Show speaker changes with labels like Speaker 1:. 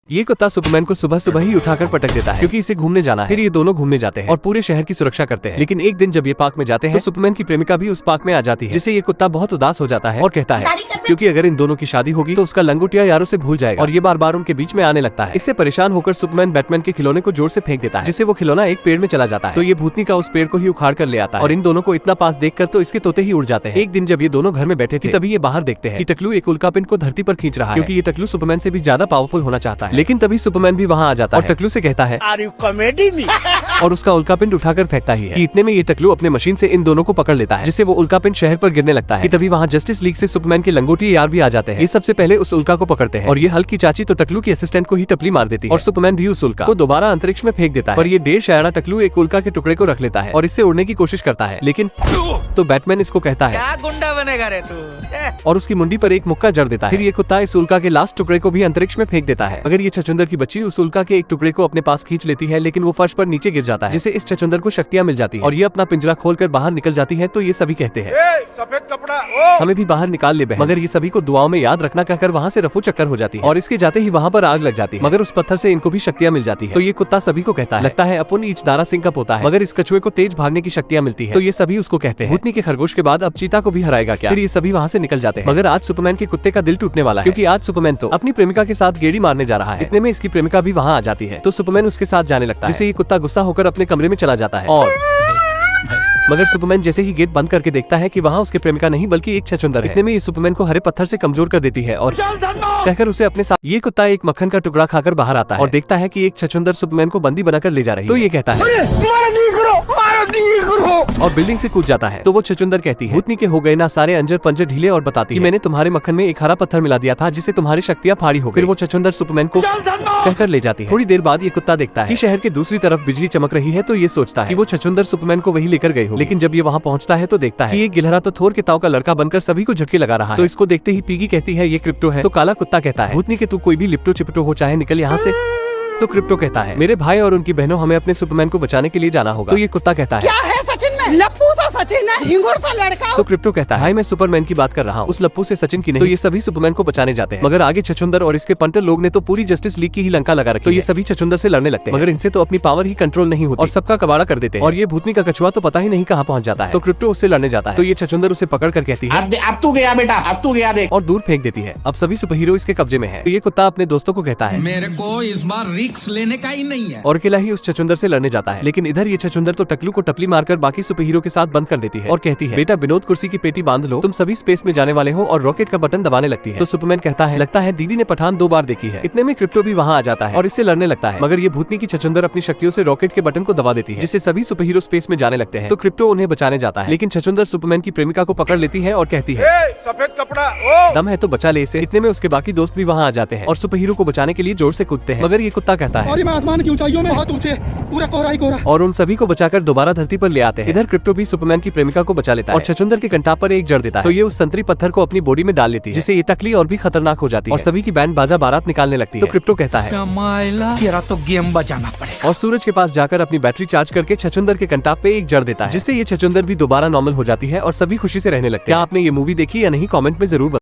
Speaker 1: ये कुत्ता सुपरमैन को सुबह सुबह ही उठाकर पटक देता है क्योंकि इसे घूमने जाना है। फिर ये दोनों घूमने जाते हैं और पूरे शहर की सुरक्षा करते हैं। लेकिन एक दिन जब ये पार्क में जाते हैं तो सुपरमैन की प्रेमिका भी उस पार्क में आ जाती है, जिससे ये कुत्ता बहुत उदास हो जाता है और कहता है क्योंकि अगर इन दोनों की शादी होगी तो उसका लंगोटिया यारों से भूल जाएगा और ये बार बार उनके बीच में आने लगता है। इससे परेशान होकर सुपरमैन बैटमैन के खिलौने को जोर से फेंक देता है, जिससे वो खिलौना एक पेड़ में चला जाता है। तो ये भूतनी का उस पेड़ को ही उखाड़ कर ले आता है और इन दोनों को इतना पास देखकर तो इसके तोते ही उड़ जाते हैं। एक दिन जब ये दोनों घर में बैठे थे तभी ये बाहर देखते हैं कि टकलू एक उल्कापिंड को धरती पर खींच रहा है, क्योंकि ये टकलू सुपरमैन से भी ज्यादा पावरफुल होना चाहता है। लेकिन तभी सुपरमैन भी वहाँ आ जाता है और टकलू से कहता है और उसका उल्कापिंड उठाकर फेंकता ही है कि इतने में ये टकलू अपने मशीन से इन दोनों को पकड़ लेता है, जिससे वो उल्कापिंड शहर पर गिरने लगता है। कि तभी वहाँ जस्टिस लीग से सुपरमैन के लंगोटी यार भी आ जाते हैं। ये सबसे पहले उस उल्का को पकड़ते हैं और ये हल्क की चाची तो टकलू की असिस्टेंट को ही टपली मार देती है और सुपरमैन भी उस उल्का को दोबारा अंतरिक्ष में फेंक देता है। पर ये ढेर शायाना टकलू एक उल्का के टुकड़े को रख लेता है और इससे उड़ने की कोशिश करता है, लेकिन तो बैटमैन इसको कहता है
Speaker 2: क्या गुंडा बनेगा रे तू,
Speaker 1: और उसकी मुंडी पर एक मुक्का जड़ देता है। फिर ये कुत्ता इस उल्का के लास्ट टुकड़े को भी अंतरिक्ष में फेंक देता है। अगर ये छछूंदर की बच्ची उस उल्का के एक टुकड़े को अपने पास खींच लेती है, लेकिन वो फर्श पर नीचे गिर जाता है, जिससे इस छछूंदर को शक्तियां मिल जाती है और ये अपना पिंजरा खोलकर बाहर निकल जाती है। तो ये सभी कहते हैं
Speaker 3: सफेद कपड़ा
Speaker 1: हमें भी बाहर निकाल ले बहन, मगर ये सभी को दुआओं में याद रखना कहकर वहाँ से रफू चक्कर हो जाती है और इसके जाते ही वहाँ पर आग लग जाती है, मगर उस पत्थर से इनको भी शक्तियां मिल जाती है। तो ये कुत्ता सभी को कहता है लगता है अपन ईच दारा सिंह का पोता है, मगर इस कछुए को तेज भागने की शक्तियां मिलती है। तो ये सभी उसको कहते हैं भूतनी के खरगोश के बाद अब चीता को भी हराएगा क्या। फिर ये सभी वहाँ से निकल जाते हैं, मगर आज सुपरमैन के कुत्ते का दिल टूटने वाला है, क्योंकि आज सुपरमैन तो अपनी प्रेमिका के साथ गेड़ी मारने जा रहा है। इतने में इसकी प्रेमिका भी वहाँ आ जाती है, तो सुपरमैन उसके साथ जाने लगता है, जिससे ये कुत्ता गुस्सा होकर अपने कमरे में चला जाता है। और मगर सुपरमैन जैसे ही गेट बंद करके देखता है कि वहाँ उसके प्रेमिका नहीं बल्कि एक छछूंदर है। इतने में ये सुपरमैन को हरे पत्थर से कमजोर कर देती है और कहकर उसे अपने साथ। ये कुत्ता एक मक्खन का टुकड़ा खाकर बाहर आता है और देखता है कि एक छछूंदर सुपरमैन को बंदी बनाकर ले जा रही है। तो ये कहता है और बिल्डिंग से कूद जाता है। तो वो छछूंदर कहती है भूतनी के हो गए ना सारे अंजर पंजर ढीले, और बताती है कि मैंने तुम्हारे मक्खन में एक हरा पत्थर मिला दिया था जिससे तुम्हारी शक्तियाँ फाड़ी हो गई। फिर वो छछूंदर सुपरमैन को कहकर ले जाती है। थोड़ी देर बाद ये कुत्ता देखता है कि शहर के दूसरी तरफ बिजली चमक रही है, तो ये सोचता है कि वो छछूंदर सुपरमैन को वही लेकर गई हो। लेकिन जब ये वहाँ पहुँचता है तो देखता है कि ये गिलहरा तो थोर के ताऊ का लड़का बनकर सभी को झटके लगा रहा है। तो इसको देखते ही पीगी कहती है ये क्रिप्टो है। तो काला कुत्ता कहता है भूतनी के तू कोई भी लिपटो चिपटो हो चाहे निकल यहाँ से। तो क्रिप्टो कहता है मेरे भाई और उनकी बहनों हमें अपने सुपरमैन को बचाने के लिए जाना होगा। तो ये कुत्ता कहता है
Speaker 4: क्या है सचिन में लप्पू सा सचिन है, झिंगुर सा लड़का।
Speaker 1: तो क्रिप्टो कहता है भाई मैं सुपरमैन की बात कर रहा हूँ, उस लप्पू से सचिन की नहीं। तो ये सभी सुपरमैन को बचाने जाते हैं, मगर आगे छछूंदर और इसके पंटर लोग ने तो पूरी जस्टिस लीग की ही लंका लगा रखी। तो ये सभी छछूंदर से लड़ने लगते हैं, मगर इनसे तो अपनी पावर ही कंट्रोल नहीं होती और सबका कबाड़ा कर देते हैं। और ये भूतनी का कछुआ तो पता ही नहीं कहाँ पहुँच जाता है। तो क्रिप्टो उससे लड़ने जाता है, तो ये छछूंदर उसे पकड़ कर कहती है
Speaker 2: अब तू गया बेटा, अब तू गया देख,
Speaker 1: और दूर फेंक देती है। अब सभी सुपर हीरो इसके कब्जे में है। तो ये कुत्ता अपने दोस्तों को कहता है
Speaker 5: मेरे को इस बार रिस्क लेने का ही नहीं है,
Speaker 1: और अकेला ही उस छछूंदर से लड़ने जाता है। लेकिन इधर ये छछूंदर तो टकलू को टपली मारकर बाकी सुपर हीरो के साथ बंद कर देती है और कहती है बेटा विनोद कुर्सी की पेटी बांध लो, तुम सभी स्पेस में जाने वाले हो, और रॉकेट का बटन दबाने लगती है। तो सुपरमैन कहता है लगता है दीदी ने पठान 2 बार देखी है। इतने में क्रिप्टो भी वहाँ आ जाता है और इससे लड़ने लगता है, मगर ये भूतनी की छछूंदर अपनी शक्तियों से रॉकेट के बटन को दबा देती है, जिससे सभी सुपर हीरो स्पेस में जाने लगते हैं। तो क्रिप्टो उन्हें बचाने जाता है, लेकिन छछूंदर सुपरमैन की प्रेमिका को पकड़ लेती है और कहती है
Speaker 3: सफेद कपड़ा
Speaker 1: दम है तो बचा ले इसे। इतने में उसके बाकी दोस्त भी वहाँ आ जाते हैं और सुपर हीरो को बचाने के लिए जोर से कूदते हैं, मगर ये कुत्ता कहता है
Speaker 4: आसमान की ऊंचाइयों में बहुत ऊंचे, पूरा कोहरा ही कोहरा।
Speaker 1: और उन सभी को बचाकर दोबारा धरती पर ले आते हैं। इधर क्रिप्टो भी सुपरमैन की प्रेमिका को बचा लेता है और छछूंदर के कंटाप पर एक जड़ देता है। तो ये उस संतरी पत्थर को अपनी बॉडी में डाल लेती है, जिससे ये टकली और भी खतरनाक हो जाती है और सभी की बैंड बाजा बारात निकालने लगती है। तो क्रिप्टो कहता है
Speaker 2: तेरा तो गेम बजाना पड़ेगा,
Speaker 1: और सूरज के पास जाकर अपनी बैटरी चार्ज करके छछूंदर के कंटाप पे एक जड़ देता है, जिससे ये छछूंदर भी दोबारा नॉर्मल हो जाती है और सभी खुशी से रहने लगते हैं। क्या आपने ये मूवी देखी या नहीं, कमेंट में जरूर